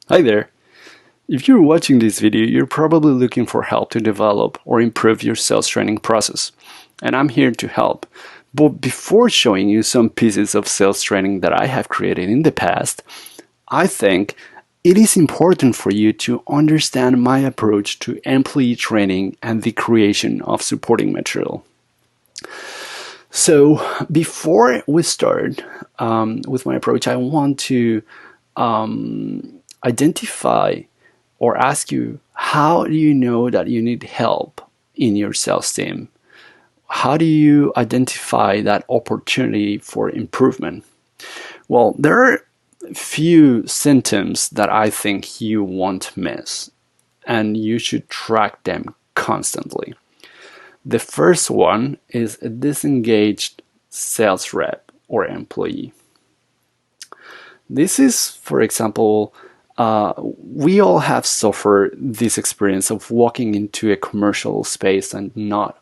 Hi there. If you're watching this video, you're probably looking for help to develop or improve your sales training process. And I'm here to help. But before showing you some pieces of sales training that I have created in the past, I think it is important for you to understand my approach to employee training and the creation of supporting material. So before we start with my approach, I want to identify or ask you, how do you know that you need help in your sales team? How do you identify that opportunity for improvement? Well, there are a few symptoms that I think you won't miss, and you should track them constantly. The first one is a disengaged sales rep or employee. This is, for example, we all have suffered this experience of walking into a commercial space and not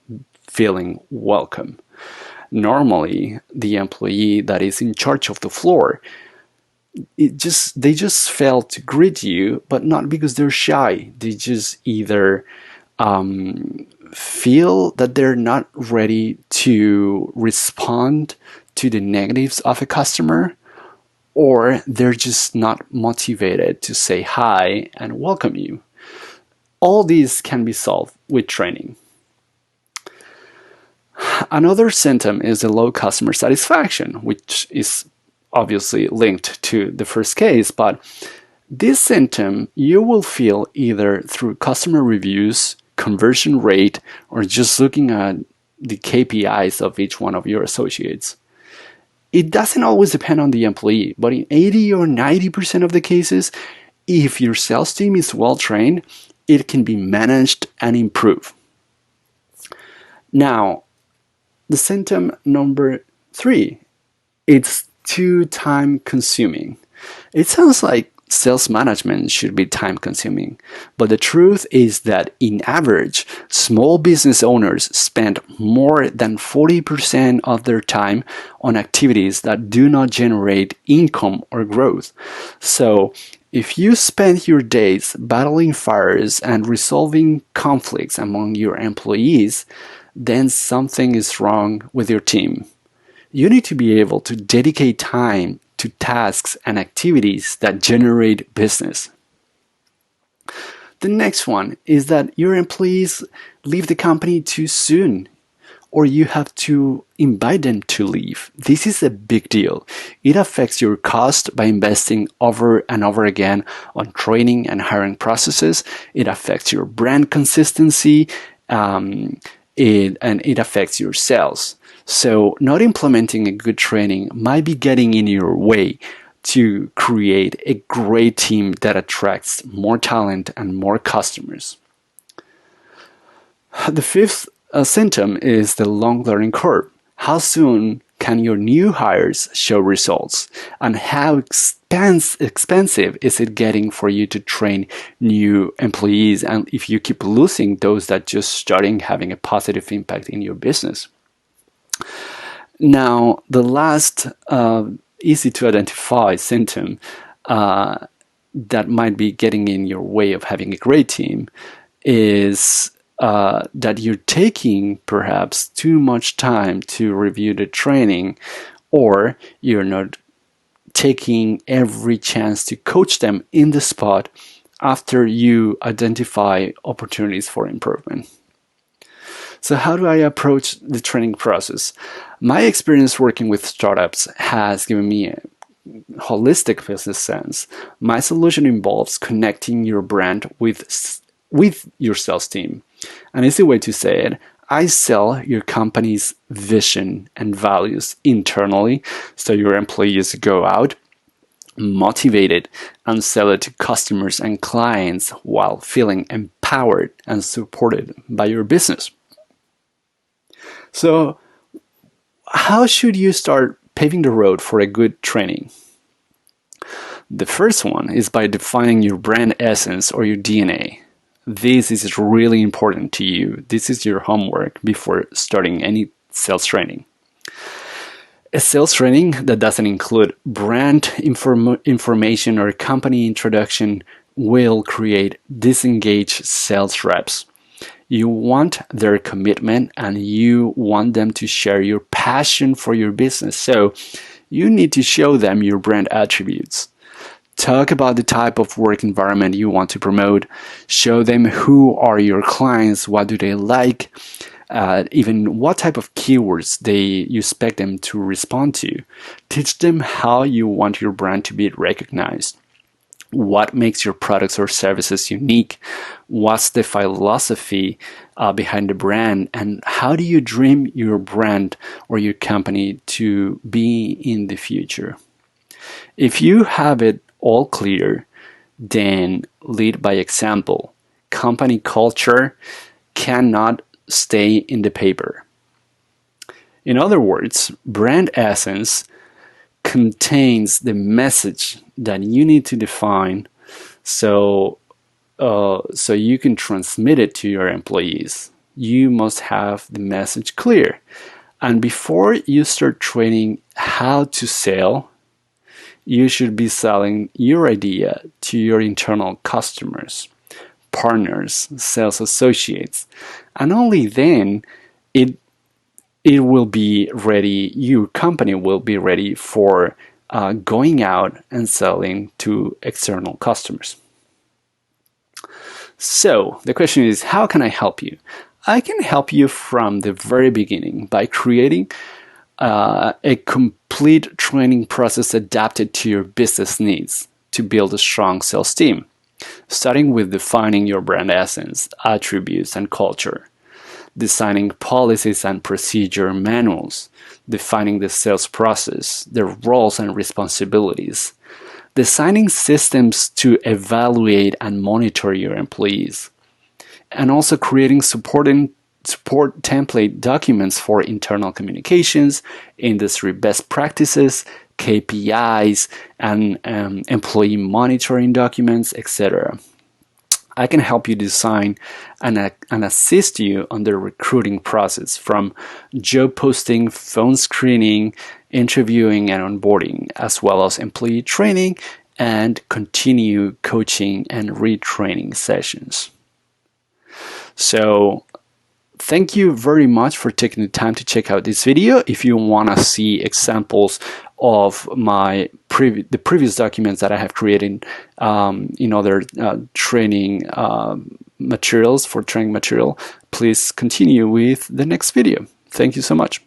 feeling welcome. Normally, the employee that is in charge of the floor, they just fail to greet you, but not because they're shy. They just either feel that they're not ready to respond to the negatives of a customer, or they're just not motivated to say hi and welcome you. All these can be solved with training. Another symptom is a low customer satisfaction, which is obviously linked to the first case, but this symptom you will feel either through customer reviews, conversion rate, or just looking at the KPIs of each one of your associates. It doesn't always depend on the employee, but in 80 or 90% of the cases, if your sales team is well trained, it can be managed and improved. Now, the symptom number 3, it's too time consuming. It sounds like sales management should be time consuming, but the truth is that in average, small business owners spend more than 40% of their time on activities that do not generate income or growth. So if you spend your days battling fires and resolving conflicts among your employees, then something is wrong with your team. You need to be able to dedicate time to tasks and activities that generate business. The next one is that your employees leave the company too soon, or you have to invite them to leave. This is a big deal. It affects your cost by investing over and over again on training and hiring processes. It affects your brand consistency, and it affects your sales. So not implementing a good training might be getting in your way to create a great team that attracts more talent and more customers. The fifth symptom is the long learning curve. How soon can your new hires show results? And how expensive is it getting for you to train new employees? And if you keep losing those that just starting having a positive impact in your business? Now, the last easy to identify symptom that might be getting in your way of having a great team is that you're taking perhaps too much time to review the training, or you're not taking every chance to coach them in the spot after you identify opportunities for improvement. So how do I approach the training process? My experience working with startups has given me a holistic business sense. My solution involves connecting your brand with your sales team. An easy way to say it, I sell your company's vision and values internally, so your employees go out motivated and sell it to customers and clients while feeling empowered and supported by your business. So, how should you start paving the road for a good training? The first one is by defining your brand essence or your DNA. This is really important to you. This is your homework before starting any sales training. A sales training that doesn't include brand information or company introduction will create disengaged sales reps. You want their commitment and you want them to share your passion for your business. So you need to show them your brand attributes. Talk about the type of work environment you want to promote. Show them who are your clients, what do they like, even what type of keywords you expect them to respond to. Teach them how you want your brand to be recognized. What makes your products or services unique? What's the philosophy behind the brand? And how do you dream your brand or your company to be in the future? If you have it all clear, then lead by example. Company culture cannot stay in the paper. In other words, brand essence contains the message that you need to define so you can transmit it to your employees. You must have the message clear. And before you start training how to sell, you should be selling your idea to your internal customers, partners, sales associates, and only then it will be ready, your company will be ready for going out and selling to external customers. So the question is, how can I help you? I can help you from the very beginning by creating a complete training process adapted to your business needs to build a strong sales team, starting with defining your brand essence, attributes, and culture, designing policies and procedure manuals, defining the sales process, their roles and responsibilities, designing systems to evaluate and monitor your employees, and also creating support template documents for internal communications, industry best practices, KPIs, and employee monitoring documents, etc. I can help you design and assist you on the recruiting process, from job posting, phone screening, interviewing, and onboarding, as well as employee training and continue coaching and retraining sessions. So thank you very much for taking the time to check out this video. If you want to see examples of the previous documents that I have created in other training materials, please continue with the next video. Thank you so much.